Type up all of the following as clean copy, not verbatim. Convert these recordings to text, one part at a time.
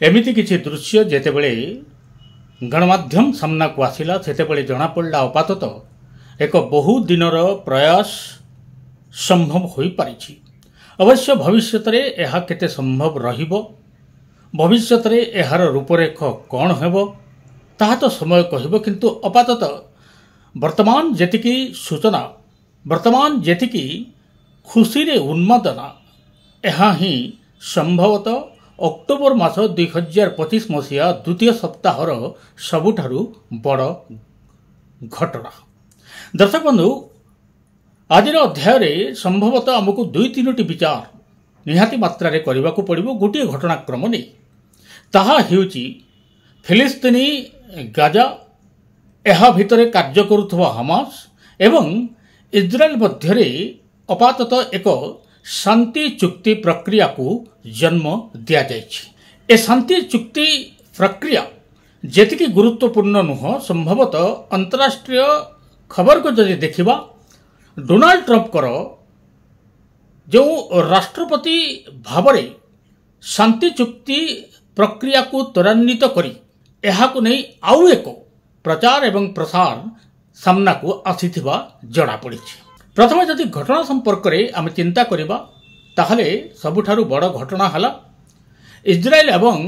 एमिति किछि दृश्य जेतेबेले गणमाध्यम सामना को आसिला सेतेबेले जना पड़ला अपातत एक बहु दिनर प्रयास संभव होई पारिछि। अवश्य भविष्य रे एहा केते संभव रहिबो, भविष्य रे एहार रूपरेख कौन हेबो ताहा तो समय कहिबो, किंतु अपातत वर्तमान जेतिकी सूचना, वर्तमान जेतिकी खुशी रे उन्मादना, एहा ही संभवतः अक्टोबर मास 2025 मसीहा द्वितीय सप्ताहर सबुठारु बड़ घटना। दर्शक बंधु, आज अध्याय संभवतः आमको 2-3टी विचार निहाती मात्रा करने को पड़ो। गोटे घटनाक्रम नहीं ताहा हेउची फिलिस्तीनी गाजा, एहा भितरे कार्य करुथुवा हमास एवं इज्राएल मध्यरे अपातत एक शांति चुक्ति प्रक्रिया को जन्म दिया जायछि। ए शांति चुक्ति प्रक्रिया जेतिकी गुरुत्वपूर्ण नुह, संभवतः अंतरराष्ट्रीय खबर को जदि देखिबा, डोनाल्ड ट्रंप कर जो राष्ट्रपति भावरे शांति चुक्ति प्रक्रिया को त्वरान्वित करी एहा को नहीं आउ एक प्रचार एवं प्रसार सामना को आसीथिबा जणा पड़िछि। प्रथम जदि घटना संपर्क में आम चिंता करिबा ताहले सबुठारु बड़ घटना हला इज्राएल एवं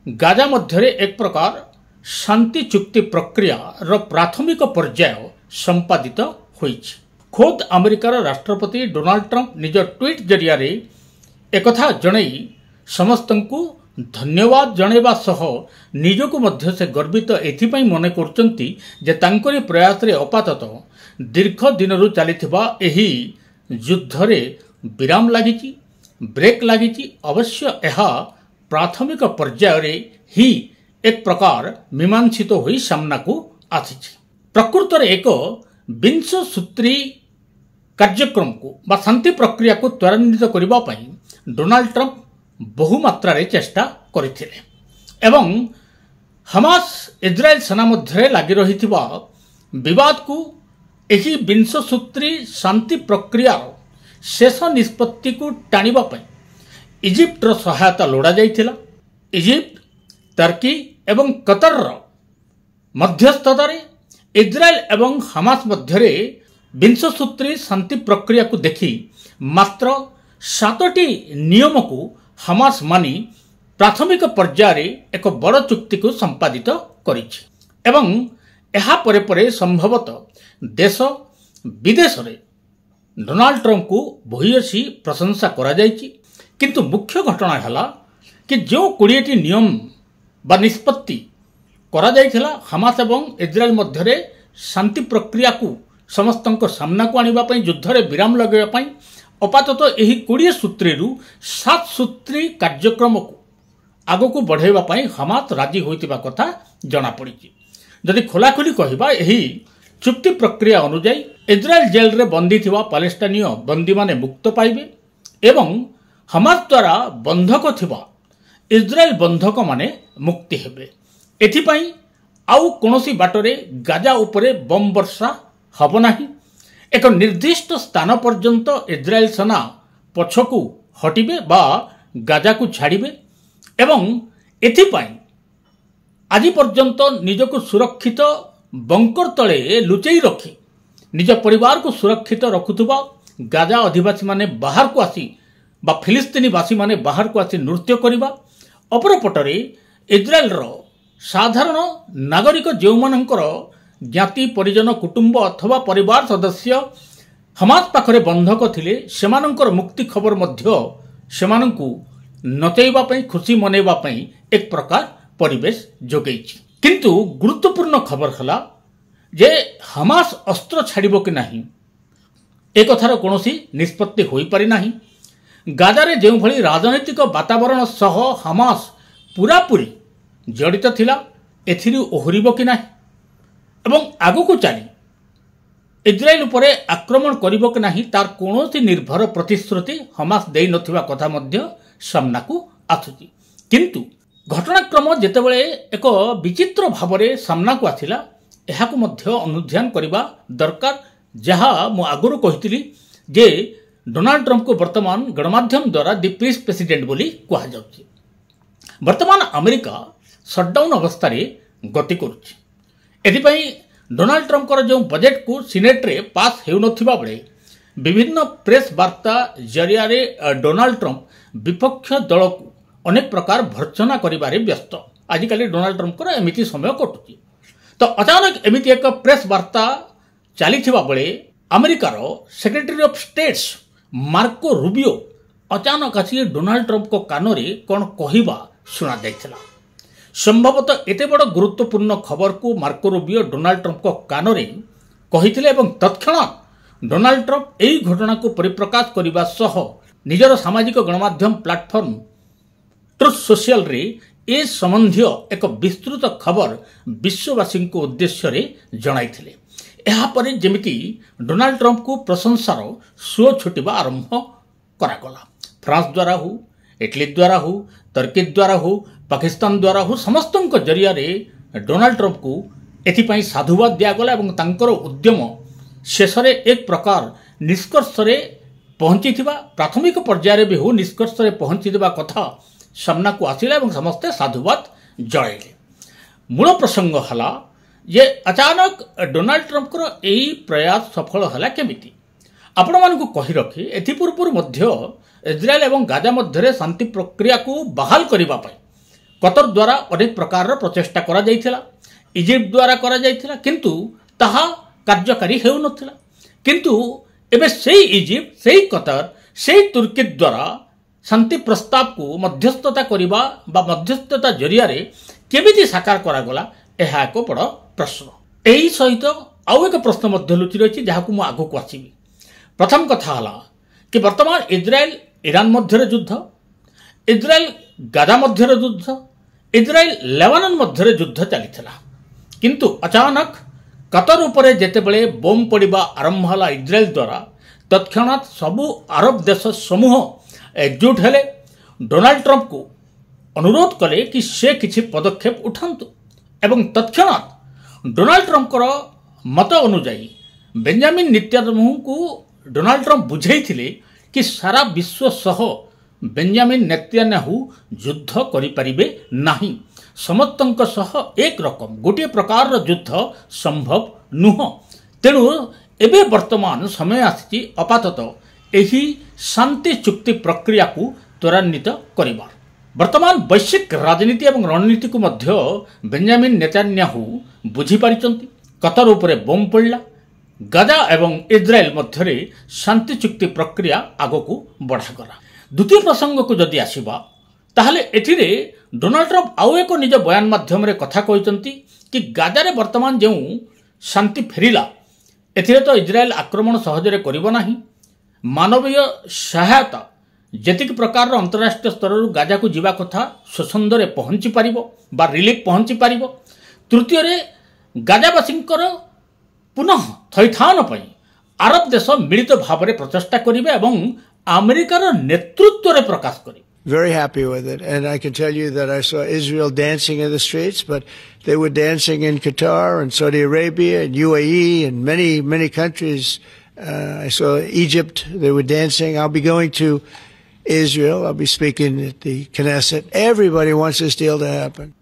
गाजा मध्यरे एक प्रकार शांति चुक्ति प्रक्रिया रो प्राथमिक पर्याय संपादित होइछि। खोद अमेरिकार राष्ट्रपति डोनाल्ड ट्रंप निज ट्वीट जरिया रे एकथा जणई समस्तंकु धन्यवाद जणेबा सह निजको मध्य से गर्वित एथिपाई मने करचंती जे तांकरी प्रयास रे अपातत दीर्घ दिनरु चलिथिबा एही युद्धरे विराम लागिछि, ब्रेक लागिछि। अवश्य एहा प्राथमिक पर्याय रे ही एक प्रकार मीमांसित होई सामना को आसिछि। प्रकृत रे एक 20 सूत्री कार्यक्रम को बा शांति प्रक्रिया को त्वरान्वित करबा पई डोनाल्ड ट्रंप बहु मात्रा रे चेष्टा करिथिले एवं हमास इज्राएल सेना मध्य लागि रहिथिबा विवाद को एही 20 सूत्री शांति प्रक्रिया शेष निष्पत्ति को टाणिबा पई इजिप्टर सहायता लोड़ा जाइथिला। इजिप्ट, टर्की एवं कतर मध्यस्थतार इज्राएल एवं हमास मध्यरे 20 सूत्री शांति प्रक्रिया को देखी मात्र 7टी नियम को हमास मानी प्राथमिक पर्याय एक बड़ चुक्ति को संपादित करिछि एवं एहा परे परे संभवतः देश विदेश रे डोनाल्ड ट्रंप को भूयसी प्रशंसा करा जाइछि। किंतु मुख्य घटना हला कि जो 20टी नियम बा निष्पत्ति करा जाइथिला हमास एवं इज्राएल मध्यरे शांति प्रक्रिया को समस्तक सामना को आनिबा पई, युद्ध रे विराम लगेबा पई अपातत एही 20 सूत्रीरु 7 सूत्री कार्यक्रम को आगो को बढ़ाइबा पई हमास राजी होइतिबा कथा जणा पड़िछि। जदि खोलाखोली कहिबा एही चुक्ति प्रक्रिया अनुसार इज्राएल जेल रे बंदी थिबा पालेस्टाइनीय बंदी माने मुक्त पाइबे एवं हमास द्वारा बंधक थिबा इज्राएल बंधक माने मुक्ति हेबे। एथिपाई आउ कोनोसी बाटरे गाजा उपरे बम वर्षा हब नाही। एक निर्दिष्ट स्थान पर्यंत इज्राएल सेना पछकु हटिबे बा गाजा को छाड़िबे एवं एथिपाई आज पर्यंत निजको सुरक्षित बंकर तले लुचेई रखी निज परिवार को सुरक्षित रखुथुबा गाजा अधिवासी माने बाहर को आसी बा फिलिस्तीनी वासी माने बाहर को आसी नृत्य करिबा, अपरपटरे इज्राएल रो साधारण नागरिक जो मानकर ज्ञाति परिजन कुटुंब अथवा परिवार सदस्य हमास पाखरे बंधक थिले सेमानंकर मुक्ति खबर मध्य सेमानंकु नचैबा पई, खुशी मनेबा पई एक प्रकार परिवेश जोगैछि। किंतु गुरुत्वपूर्ण खबर हला जे हमास अस्त्र छाड़िबो कि नाही ए कथार कोनोसी निष्पत्ति होई पारि नाही। गाजारे जो भली राजनैतिक वातावरण सह हमास पूरापूरी जड़ित थिला एथिरु ओहरिबो कि नाही एवं आगको चली इज्राएल उपरे आक्रमण करिबो कि नाही तार कोनोसी निर्भर प्रतिश्रुति हमास देई नथिबा कथा मध्य सामना को आसुची। किंतु घटनाक्रम जेतेबेले एक विचित्र भावरे सामना को आथिला एहाको मध्य अनुध्यान करिबा दरकार। जहाँ मु आगुरु कहितली जे डोनाल्ड ट्रंप को वर्तमान गणमाध्यम द्वारा दी पीस प्रेसिडेंट बोली कहा जाउची। ବର୍ତ୍ତମାନ ଆମେରିକା ସଟ୍ଡାଉନ୍ ଅବସ୍ଥାରେ ଗତି କରୁଛି। ଏଥିପାଇଁ ଡୋନାଲ୍ଡ ଟ୍ରମ୍ପଙ୍କର ଯେଉଁ ବଜେଟ୍କୁ ସିନେଟ୍ରେ ପାସ୍ ହେଉନଥିବା ବେଳେ ବିଭିନ୍ନ ପ୍ରେସ୍ ବାର୍ତ୍ତା ଜରିଆରେ ଡୋନାଲ୍ଡ ଟ୍ରମ୍ପ ବିପକ୍ଷ ଦଳକୁ ଅନେକ ପ୍ରକାର ଭର୍ତ୍ସନା କରିବାରେ ବ୍ୟସ୍ତ। ଆଜିକାଲି ଡୋନାଲ୍ଡ ଟ୍ରମ୍ପଙ୍କର ଏମିତି ସମୟ କଟୁଛି। ତ ଅଚାନକ ଏମିତି ଏକ ପ୍ରେସ୍ ବାର୍ତ୍ତା ଚାଲିଥିବା ବେଳେ ଆମେରିକାର secretary of states Marco Rubio ଅଚାନକ ଆସି ଡୋନାଲ୍ଡ ଟ୍ରମ୍ପଙ୍କ କାନରେ କ'ଣ କହିବା ଶୁଣାଯାଇଥିଲା। ସମ୍ଭବତଃ ଏତେ ବଡ଼ ଗୁରୁତ୍ୱପୂର୍ଣ୍ଣ ଖବରକୁ ମାର୍କୋ ରୁବିଓ ଡୋନାଲ୍ଡ ଟ୍ରମ୍ପଙ୍କ କାନରେ କହିଥିଲେ ଏବଂ ତତ୍କ୍ଷଣାତ୍ ଡୋନାଲ୍ଡ ଟ୍ରମ୍ପ ଏହି ଘଟଣାକୁ ପରିପ୍ରକାଶ କରିବା ସହ ନିଜର ସାମାଜିକ ଗଣମାଧ୍ୟମ ପ୍ଲାଟଫର୍ମ ଟ୍ରୁଥ୍ ସୋସିଆଲରେ ଏ ସମ୍ବନ୍ଧୀୟ ଏକ ବିସ୍ତୃତ ଖବର ବିଶ୍ୱବାସୀଙ୍କ ଉଦ୍ଦେଶ୍ୟରେ ଜଣାଇଥିଲେ। ଏହାପରେ ଯେମିତି ଡୋନାଲ୍ଡ ଟ୍ରମ୍ପଙ୍କୁ ପ୍ରଶଂସାର ସୁଅ ଛୁଟିବା ଆରମ୍ଭ କରାଗଲା। ଫ୍ରାନ୍ସ ଦ୍ୱାରା ହେଉ, ଇଟାଲୀ ଦ୍ୱାରା ହେଉ, ତର୍କି ଦ୍ୱାରା ହେଉ, ପାକିସ୍ତାନ ଦ୍ୱାରା ହେଉ, ସମସ୍ତଙ୍କ ଜରିଆରେ ଡୋନାଲ୍ଡ ଟ୍ରମ୍ପଙ୍କୁ ଏଥିପାଇଁ ସାଧୁବାଦ ଦିଆଗଲା ଏବଂ ତାଙ୍କର ଉଦ୍ୟମ ଶେଷରେ ଏକ ପ୍ରକାର ନିଷ୍କର୍ଷରେ ପହଞ୍ଚିଥିବା, ପ୍ରାଥମିକ ପର୍ଯ୍ୟାୟରେ ବି ହେଉ ନିଷ୍କର୍ଷରେ ପହଞ୍ଚିଥିବା କଥା ସାମ୍ନାକୁ ଆସିଲା ଏବଂ ସମସ୍ତେ ସାଧୁବାଦ ଜଣାଇଲେ। ମୂଳ ପ୍ରସଙ୍ଗ ହେଲା ଯେ ଅଚାନକ ଡୋନାଲ୍ଡ ଟ୍ରମ୍ପଙ୍କର ଏହି ପ୍ରୟାସ ସଫଳ ହେଲା କେମିତି। ଆପଣମାନଙ୍କୁ କହି ରଖି ଏଥିପୂର୍ବରୁ ମଧ୍ୟ ଇସ୍ରାଏଲ ଏବଂ ଗାଜା ମଧ୍ୟରେ ଶାନ୍ତି ପ୍ରକ୍ରିୟାକୁ ବାହାଲ କରିବା ପାଇଁ କତର ଦ୍ୱାରା ଅନେକ ପ୍ରକାରର ପ୍ରଚେଷ୍ଟା କରାଯାଇଥିଲା, ଇଜିପ୍ଟ ଦ୍ୱାରା କରାଯାଇଥିଲା, କିନ୍ତୁ ତାହା କାର୍ଯ୍ୟକାରୀ ହେଉନଥିଲା। କିନ୍ତୁ ଏବେ ସେଇ ଇଜିପ୍ଟ, ସେଇ କତର, ସେଇ ତୁର୍କୀ ଦ୍ୱାରା ଶାନ୍ତି ପ୍ରସ୍ତାବକୁ ମଧ୍ୟସ୍ଥତା କରିବା ବା ମଧ୍ୟସ୍ଥତା ଜରିଆରେ କେମିତି ସାକାର କରାଗଲା, ଏହା ଏକ ବଡ଼ ପ୍ରଶ୍ନ। ଏହି ସହିତ ଆଉ ଏକ ପ୍ରଶ୍ନ ମଧ୍ୟ ଲୁଚି ରହିଛି, ଯାହାକୁ ମୁଁ ଆଗକୁ ଆସିବି। ପ୍ରଥମ କଥା ହେଲା କି ବର୍ତ୍ତମାନ ଇସ୍ରାଏଲ ଇରାନ ମଧ୍ୟରେ ଯୁଦ୍ଧ, ଇସ୍ରାଏଲ ଗାଜା ମଧ୍ୟରେ ଯୁଦ୍ଧ, ଇସ୍ରାଏଲ ଲେବାନନ ମଧ୍ୟରେ ଯୁଦ୍ଧ ଚାଲିଥିଲା। କିନ୍ତୁ ଅଚାନକ କତର ଉପରେ ଯେତେବେଳେ ବୋମ୍ ପଡ଼ିବା ଆରମ୍ଭ ହେଲା ଇସ୍ରାଏଲ ଦ୍ୱାରା, ତତ୍କ୍ଷଣାତ୍ ସବୁ ଆରବ ଦେଶ ସମୂହ ଏକଜୁଟ ହେଲେ, ଡୋନାଲ୍ଡ ଟ୍ରମ୍ପକୁ ଅନୁରୋଧ କଲେ କି ସେ କିଛି ପଦକ୍ଷେପ ଉଠାନ୍ତୁ ଏବଂ ତତ୍କ୍ଷଣାତ୍ ଡୋନାଲ୍ଡ ଟ୍ରମ୍ପଙ୍କର ମତ ଅନୁଯାୟୀ ବେଞ୍ଜାମିନ୍ ନେତାନ୍ୟାହୁଙ୍କୁ ଡୋନାଲ୍ଡ ଟ୍ରମ୍ପ ବୁଝାଇଥିଲେ କି ସାରା ବିଶ୍ୱ ସହ ବେଞ୍ଜାମିନ୍ ନେତାନ୍ୟାହୁ ଯୁଦ୍ଧ କରିପାରିବେ ନାହିଁ, ସମସ୍ତଙ୍କ ସହ ଏକ ରକମ ଗୋଟିଏ ପ୍ରକାରର ଯୁଦ୍ଧ ସମ୍ଭବ ନୁହଁ। ତେଣୁ ଏବେ ବର୍ତ୍ତମାନ ସମୟ ଆସିଛି ଆପାତତଃ ଏହି ଶାନ୍ତି ଚୁକ୍ତି ପ୍ରକ୍ରିୟାକୁ ତ୍ୱରାନ୍ୱିତ କରିବାର। ବର୍ତ୍ତମାନ ବୈଶ୍ୱିକ ରାଜନୀତି ଏବଂ ରଣନୀତିକୁ ମଧ୍ୟ ବେଞ୍ଜାମିନ୍ ନେତାନ୍ୟାହୁ ବୁଝିପାରିଛନ୍ତି। କତର ଉପରେ ବୋମ୍ ପଡ଼ିଲା, ଗାଜା ଏବଂ ଇସ୍ରାଏଲ ମଧ୍ୟରେ ଶାନ୍ତି ଚୁକ୍ତି ପ୍ରକ୍ରିୟା ଆଗକୁ ବଢ଼ାଗଲା। ଦ୍ୱିତୀୟ ପ୍ରସଙ୍ଗକୁ ଯଦି ଆସିବା, ତାହେଲେ ଏଥିରେ ଡୋନାଲ୍ଡ ଟ୍ରମ୍ପ ଆଉ ଏକ ନିଜ ବୟାନ ମାଧ୍ୟମରେ କଥା କହିଛନ୍ତି କି ଗାଜାରେ ବର୍ତ୍ତମାନ ଯେଉଁ ଶାନ୍ତି ଫେରିଲା, ଏଥିରେ ତ ଇସ୍ରାଏଲ ଆକ୍ରମଣ ସହଜରେ କରିବ ନାହିଁ। ମାନବୀୟ ସହାୟତା ଯେତିକି ପ୍ରକାରର ଅନ୍ତରାଷ୍ଟ୍ରୀୟ ସ୍ତରରୁ ଗାଜାକୁ ଯିବା କଥା ସ୍ୱଚ୍ଛନ୍ଦରେ ପହଞ୍ଚି ପାରିବ ବା ରିଲିଫ୍ ପହଞ୍ଚି ପାରିବ। ତୃତୀୟରେ ଗାଜାବାସୀଙ୍କର ପୁନଃ ଥଇଥାନ ପାଇଁ ଆରବ ଦେଶ ମିଳିତ ଭାବରେ ପ୍ରଚେଷ୍ଟା କରିବେ ଏବଂ ଆମେରିକାର ନେତୃତ୍ୱରେ ପ୍ରକାଶ କରିବେ। Very happy with it. And I can tell you that I saw Israel dancing in the streets, but they were dancing in Qatar and Saudi Arabia and UAE and many countries. I saw Egypt, they were dancing. I'll be going to Israel. I'll be speaking at the Knesset. Everybody wants this deal to happen.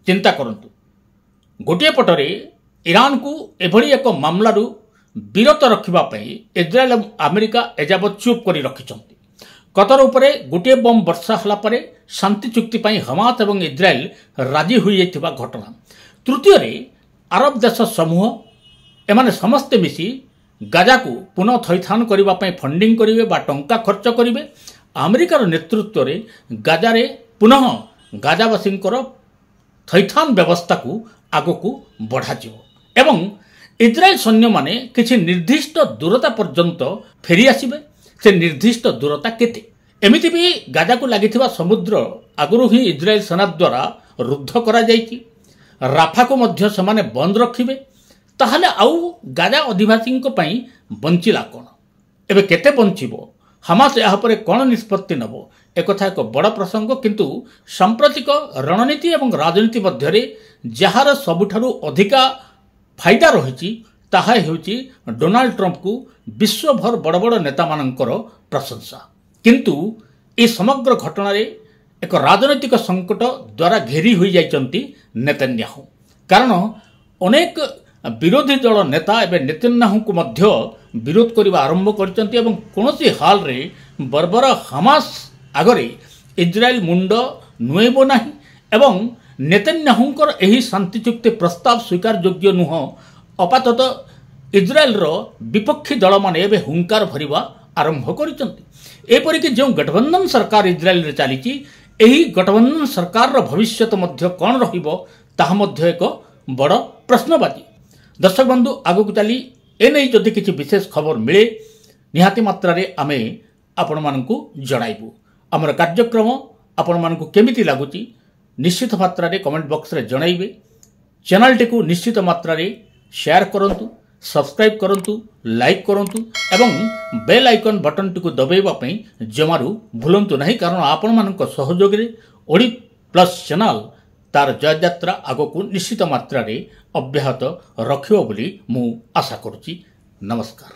ଚିନ୍ତା କରନ୍ତୁ, ଗୋଟିଏ ପଟରେ ଇରାନକୁ ଏଭଳି ଏକ ମାମଲାରୁ ବିରତ ରଖିବା ପାଇଁ ଇସ୍ରାଏଲ ଏବଂ ଆମେରିକା ଏଯାବତ୍ ଚୁପ୍ କରି ରଖିଛନ୍ତି। କତର ଉପରେ ଗୋଟିଏ ବମ୍ ବର୍ଷା ହେଲା ପରେ ଶାନ୍ତି ଚୁକ୍ତି ପାଇଁ ହମାସ ଏବଂ ଇସ୍ରାଏଲ ରାଜି ହୋଇଯାଇଥିବା ଘଟଣା। ତୃତୀୟରେ ଆରବ ଦେଶ ସମୂହ, ଏମାନେ ସମସ୍ତେ ମିଶି ଗାଜାକୁ ପୁନଃ ଥଇଥାନ କରିବା ପାଇଁ ଫଣ୍ଡିଂ କରିବେ ବା ଟଙ୍କା ଖର୍ଚ୍ଚ କରିବେ। ଆମେରିକାର ନେତୃତ୍ୱରେ ଗାଜାରେ ପୁନଃ ଗାଜାବାସୀଙ୍କର ଥଇଥାନ ବ୍ୟବସ୍ଥାକୁ ଆଗକୁ ବଢ଼ାଯିବ ଏବଂ ଇସ୍ରାଏଲ ସୈନ୍ୟମାନେ କିଛି ନିର୍ଦ୍ଦିଷ୍ଟ ଦୂରତା ପର୍ଯ୍ୟନ୍ତ ଫେରିଆସିବେ। ସେ ନିର୍ଦ୍ଦିଷ୍ଟ ଦୂରତା କେତେ? ଏମିତି ବି ଗାଜାକୁ ଲାଗିଥିବା ସମୁଦ୍ର ଆଗରୁ ହିଁ ଇସ୍ରାଏଲ ସେନା ଦ୍ୱାରା ରୁଦ୍ଧ କରାଯାଇଛି। ରାଫାକୁ ମଧ୍ୟ ସେମାନେ ବନ୍ଦ ରଖିବେ। ତାହେଲେ ଆଉ ଗାଜା ଅଧିବାସୀଙ୍କ ପାଇଁ ବଞ୍ଚିଲା କ'ଣ? ଏବେ କେତେ ବଞ୍ଚିବ? ହମାସ ଏହା ଉପରେ କ'ଣ ନିଷ୍ପତ୍ତି ନେବ? ଏକଥା ଏକ ବଡ଼ ପ୍ରସଙ୍ଗ। କିନ୍ତୁ ସାମ୍ପ୍ରତିକ ରଣନୀତି ଏବଂ ରାଜନୀତି ମଧ୍ୟରେ ଯାହାର ସବୁଠାରୁ ଅଧିକା ଫାଇଦା ରହିଛି ତାହା ହେଉଛି ଡୋନାଲ୍ଡ ଟ୍ରମ୍ପକୁ ବିଶ୍ୱଭର ବଡ଼ ବଡ଼ ନେତାମାନଙ୍କର ପ୍ରଶଂସା। କିନ୍ତୁ ଏ ସମଗ୍ର ଘଟଣାରେ ଏକ ରାଜନୈତିକ ସଙ୍କଟ ଦ୍ୱାରା ଘେରି ହୋଇଯାଇଛନ୍ତି ନେତାନ୍ୟାହୁ। କାରଣ ଅନେକ ବିରୋଧୀ ଦଳ ନେତା ଏବେ ନେତାନ୍ୟାହୁଙ୍କୁ ମଧ୍ୟ ବିରୋଧ କରିବା ଆରମ୍ଭ କରିଛନ୍ତି ଏବଂ କୌଣସି ହାଲରେ ବର୍ବର ହାମାସ ଆଗରେ ଇସ୍ରାଏଲ ମୁଣ୍ଡ ନୁଆଁଇବ ନାହିଁ ଏବଂ ନେତାନ୍ୟାହୁଙ୍କର ଏହି ଶାନ୍ତି ଚୁକ୍ତି ପ୍ରସ୍ତାବ ସ୍ୱୀକାରଯୋଗ୍ୟ ନୁହଁ। ଆପାତତଃ ଇସ୍ରାଏଲର ବିପକ୍ଷୀ ଦଳମାନେ ଏବେ ହୁଙ୍କାର ଭରିବା ଆରମ୍ଭ କରିଛନ୍ତି। ଏପରିକି ଯେଉଁ ଗଠବନ୍ଧନ ସରକାର ଇସ୍ରାଏଲରେ ଚାଲିଛି, ଏହି ଗଠବନ୍ଧନ ସରକାରର ଭବିଷ୍ୟତ ମଧ୍ୟ କ'ଣ ରହିବ ତାହା ମଧ୍ୟ ଏକ ବଡ଼ ପ୍ରଶ୍ନବାଚୀ। ଦର୍ଶକ ବନ୍ଧୁ, ଆଗକୁ ଚାଲି ଏନେଇ ଯଦି କିଛି ବିଶେଷ ଖବର ମିଳେ ନିହାତି ମାତ୍ରାରେ ଆମେ ଆପଣମାନଙ୍କୁ ଜଣାଇବୁ। ଆମର କାର୍ଯ୍ୟକ୍ରମ ଆପଣମାନଙ୍କୁ କେମିତି ଲାଗୁଛି ନିଶ୍ଚିତ ମାତ୍ରାରେ କମେଣ୍ଟ ବକ୍ସରେ ଜଣାଇବେ। ଚ୍ୟାନେଲଟିକୁ ନିଶ୍ଚିତ ମାତ୍ରାରେ ସେୟାର କରନ୍ତୁ, ସବସ୍କ୍ରାଇବ୍ କରନ୍ତୁ, ଲାଇକ୍ କରନ୍ତୁ ଏବଂ ବେଲ୍ ଆଇକନ୍ ବଟନଟିକୁ ଦବାଇବା ପାଇଁ ଜମାରୁ ଭୁଲନ୍ତୁ ନାହିଁ। କାରଣ ଆପଣମାନଙ୍କ ସହଯୋଗରେ ଓଡ଼ି ପ୍ଲସ୍ ଚ୍ୟାନେଲ ତାର ଜୟଯାତ୍ରା ଆଗକୁ ନିଶ୍ଚିତ ମାତ୍ରାରେ ଅବ୍ୟାହତ ରଖିବ ବୋଲି ମୁଁ ଆଶା କରୁଛି। ନମସ୍କାର।